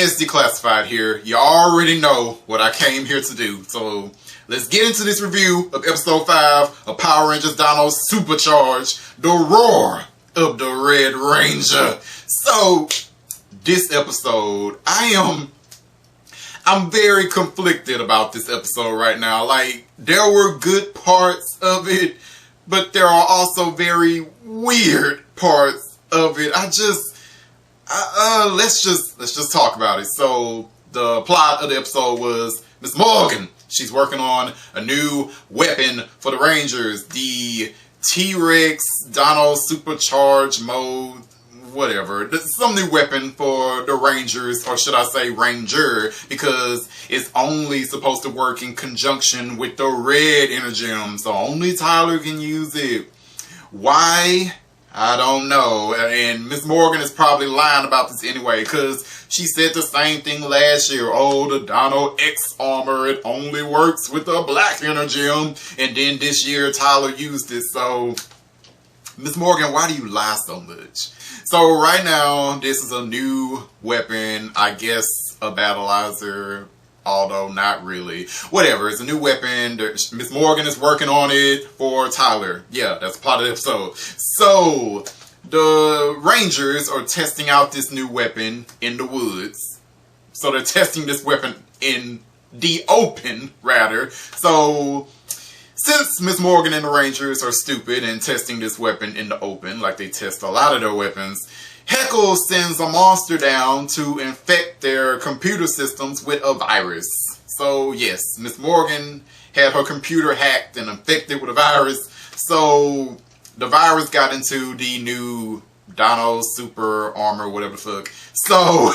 Yes, Declassified here. You already know what I came here to do. So let's get into this review of episode 5 of Power Rangers Dino Supercharged, the Roar of the Red Ranger. So this episode, I'm very conflicted about this episode right now. Like, there were good parts of it, but there are also very weird parts of it. Let's just talk about it. So the plot of the episode was Miss Morgan. She's working on a new weapon for the Rangers, the T-Rex Dino Supercharged mode, whatever. Some new weapon for the Rangers, or should I say Ranger, because it's only supposed to work in conjunction with the red energy gem, so only Tyler can use it. Why? I don't know. And Miss Morgan is probably lying about this anyway, because she said the same thing last year. Oh, the Dino X armor, it only works with the black energy gem. And then this year Tyler used it. So Miss Morgan, why do you lie so much? So right now, this is a new weapon. I guess a battleizer, although not really. Whatever, it's a new weapon. Miss Morgan is working on it for Tyler. Yeah, that's the plot of the episode. So the Rangers are testing out this new weapon in the woods. So they're testing this weapon in the open, rather. So since Miss Morgan and the Rangers are stupid and testing this weapon in the open, like they test a lot of their weapons, Heckle sends a monster down to infect their computer systems with a virus. So yes, Miss Morgan had her computer hacked and infected with a virus. So the virus got into the new Dino Super Armor, whatever the fuck. So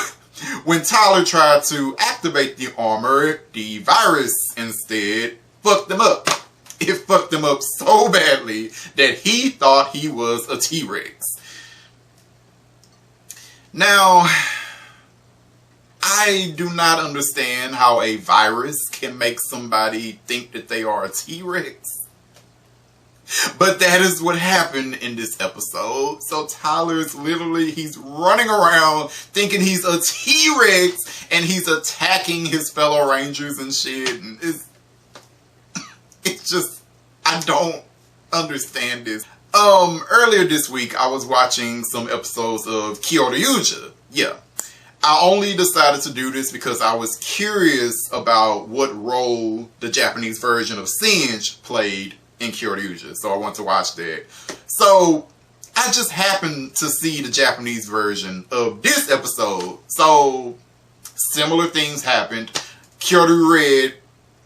when Tyler tried to activate the armor, the virus instead fucked them up. It fucked him up so badly that he thought he was a T-Rex. Now, I do not understand how a virus can make somebody think that they are a T-Rex. But that is what happened in this episode. So Tyler's literally, he's running around thinking he's a T-Rex and he's attacking his fellow Rangers and shit. And it's just, I don't understand this. Earlier this week, I was watching some episodes of Kyoryuger. Yeah. I only decided to do this because I was curious about what role the Japanese version of Singe played in Kyoryuger. So I wanted to watch that. So I just happened to see the Japanese version of this episode. So similar things happened. Kyoryu Red,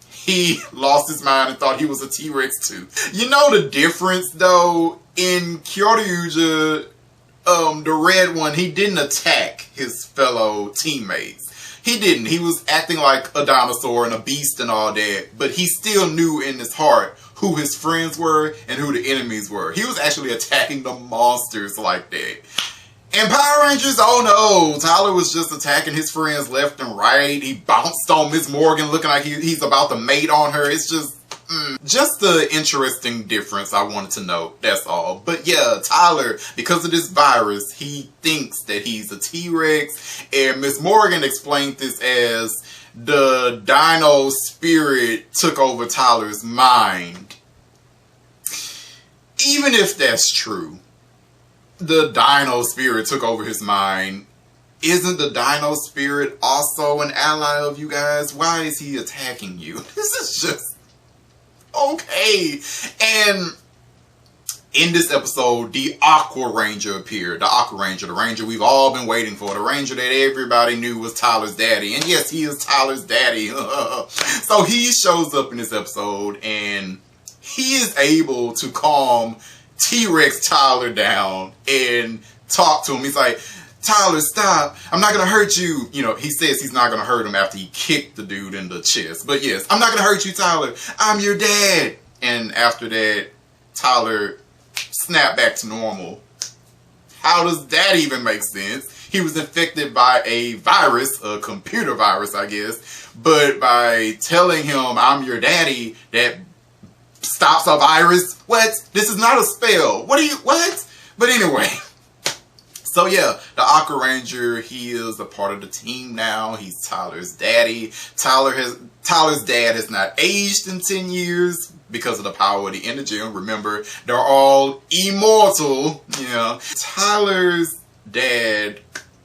he lost his mind and thought he was a T-Rex too. You know the difference though? In Kyoryuger, the red one, he didn't attack his fellow teammates. He didn't. He was acting like a dinosaur and a beast and all that. But he still knew in his heart who his friends were and who the enemies were. He was actually attacking the monsters like that. And Power Rangers, oh no, Tyler was just attacking his friends left and right. He bounced on Miss Morgan looking like he's about to mate on her. It's just the interesting difference I wanted to note, that's all. But yeah, Tyler, because of this virus, he thinks that he's a T-Rex. And Miss Morgan explained this as the Dino spirit took over Tyler's mind. Even if that's true, the Dino spirit took over his mind. Isn't the Dino spirit also an ally of you guys? Why is he attacking you? This is just okay. And in this episode, the Aqua Ranger appeared. The Aqua Ranger, the Ranger we've all been waiting for. The Ranger that everybody knew was Tyler's daddy. And yes, he is Tyler's daddy. So he shows up in this episode and he is able to calm T-Rex Tyler down and talk to him. He's like, Tyler, stop. I'm not going to hurt you. You know, he says he's not going to hurt him after he kicked the dude in the chest. But yes, I'm not going to hurt you, Tyler. I'm your dad. And after that, Tyler snapped back to normal. How does that even make sense? He was infected by a virus, a computer virus, I guess. But by telling him, I'm your daddy, that stops a virus? What? This is not a spell. What? But anyway. So yeah, the Aqua Ranger, he is a part of the team now. He's Tyler's daddy. Tyler's dad has not aged in 10 years because of the power of the energy. Remember, they're all immortal. Yeah. Tyler's dad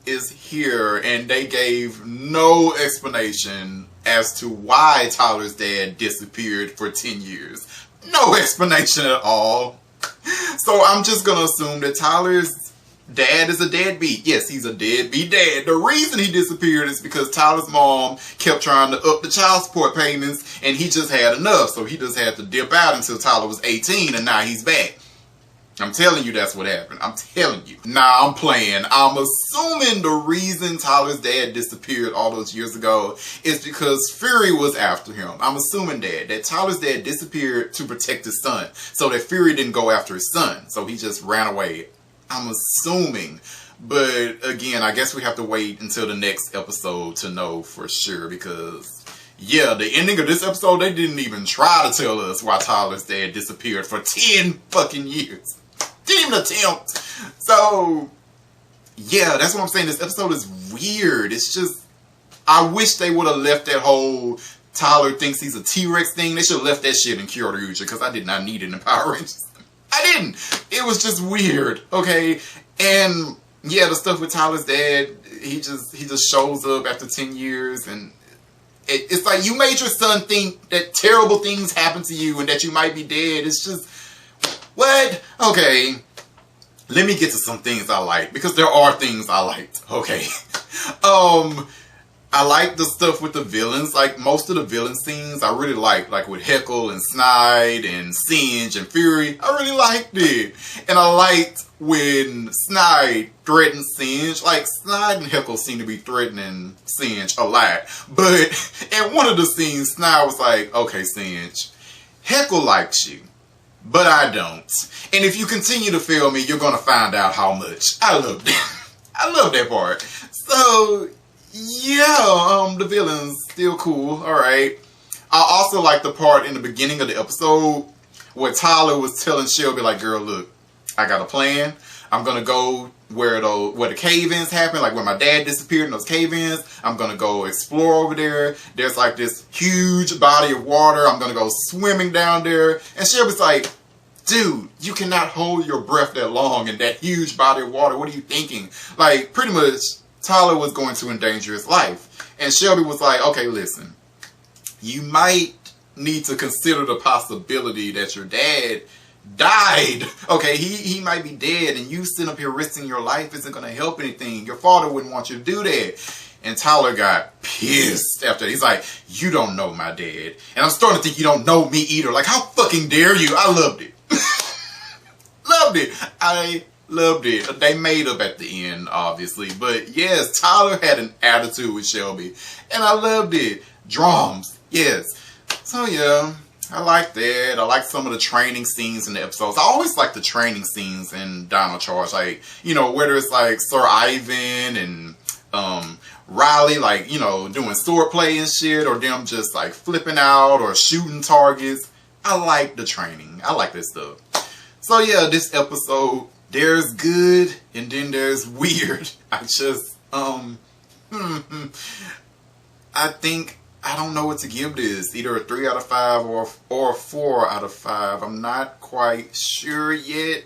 is here, and they gave no explanation as to why Tyler's dad disappeared for 10 years. No explanation at all. So I'm just gonna assume that Tyler's dad is a deadbeat. Yes, he's a deadbeat dad. The reason he disappeared is because Tyler's mom kept trying to up the child support payments, and he just had enough. So he just had to dip out until Tyler was 18, and now he's back. I'm telling you that's what happened. I'm telling you. Nah, I'm playing. I'm assuming the reason Tyler's dad disappeared all those years ago is because Fury was after him. I'm assuming that Tyler's dad disappeared to protect his son, so that Fury didn't go after his son. So he just ran away. I'm assuming. But again, I guess we have to wait until the next episode to know for sure, because yeah, the ending of this episode, they didn't even try to tell us why Tyler's dad disappeared for 10 fucking years. Didn't even attempt. So yeah, that's what I'm saying. This episode is weird. It's just, I wish they would have left that whole Tyler thinks he's a T-Rex thing. They should have left that shit in Kyoryuja, because I did not need it in Power Rangers. I didn't. It was just weird. Okay. And yeah, the stuff with Tyler's dad, he just shows up after 10 years, and it's like you made your son think that terrible things happen to you and that you might be dead. It's just, what? Okay. Let me get to some things I like, because there are things I liked. Okay. I like the stuff with the villains. Like, most of the villain scenes I really like with Heckle and Snide and Singe and Fury. I really liked it. And I liked when Snide threatened Singe. Like, Snide and Heckle seem to be threatening Singe a lot. But in one of the scenes, Snide was like, okay, Singe, Heckle likes you, but I don't. And if you continue to fail me, you're going to find out how much. I love that. I love that part. So yeah, the villain's still cool. Alright. I also like the part in the beginning of the episode where Tyler was telling Shelby, like, girl, look, I got a plan. I'm gonna go where the cave-ins happen, like where my dad disappeared in those cave-ins. I'm gonna go explore over there. There's like this huge body of water. I'm gonna go swimming down there. And Shelby's like, dude, you cannot hold your breath that long in that huge body of water. What are you thinking? Like, pretty much Tyler was going to endanger his life. And Shelby was like, okay, listen, you might need to consider the possibility that your dad died. Okay, he might be dead, and you sitting up here risking your life isn't going to help anything. Your father wouldn't want you to do that. And Tyler got pissed after that. He's like, you don't know my dad. And I'm starting to think you don't know me either. Like, how fucking dare you? I loved it. Loved it. I loved it. They made up at the end, obviously. But yes, Tyler had an attitude with Shelby. And I loved it. Drums. Yes. So yeah, I like that. I like some of the training scenes in the episodes. I always like the training scenes in Dino Charge. Like, you know, whether it's like Sir Ivan and Riley, like, you know, doing sword play and shit, or them just like flipping out or shooting targets. I like the training. I like this stuff. So yeah, this episode, there's good and then there's weird. I just, I think, I don't know what to give this. Either a 3 out of 5 or a 4 out of 5. I'm not quite sure yet.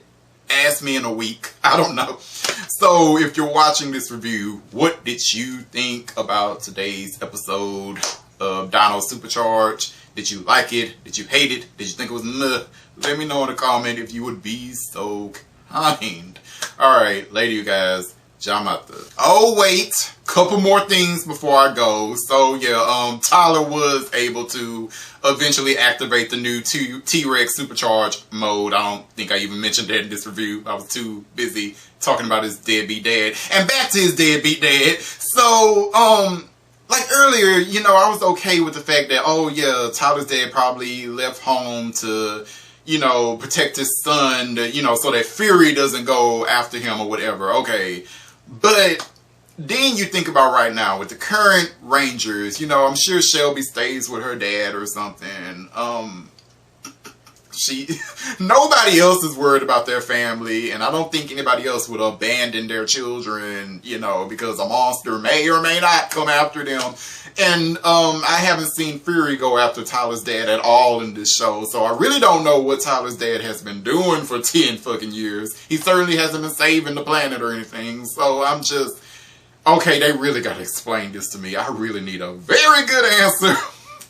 Ask me in a week. I don't know. So if you're watching this review, what did you think about today's episode of Dino Supercharged? Did you like it? Did you hate it? Did you think it was meh? Let me know in the comment if you would be so kind. Alright, later you guys. Jamata. Oh wait, couple more things before I go. So yeah, Tyler was able to eventually activate the new T-Rex Supercharged mode. I don't think I even mentioned that in this review. I was too busy talking about his deadbeat dad. And back to his deadbeat dad. So, like earlier, you know, I was okay with the fact that, oh yeah, Tyler's dad probably left home to, you know, protect his son, you know, so that Fury doesn't go after him or whatever. Okay. But then you think about right now with the current Rangers, you know, I'm sure Shelby stays with her dad or something. Nobody else is worried about their family, and I don't think anybody else would abandon their children, you know, because a monster may or may not come after them. And I haven't seen Fury go after Tyler's dad at all in this show, so I really don't know what Tyler's dad has been doing for 10 fucking years. He certainly hasn't been saving the planet or anything, so I'm just, okay, they really gotta explain this to me. I really need a very good answer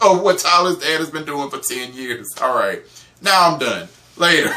of what Tyler's dad has been doing for 10 years. Alright, now I'm done. Later.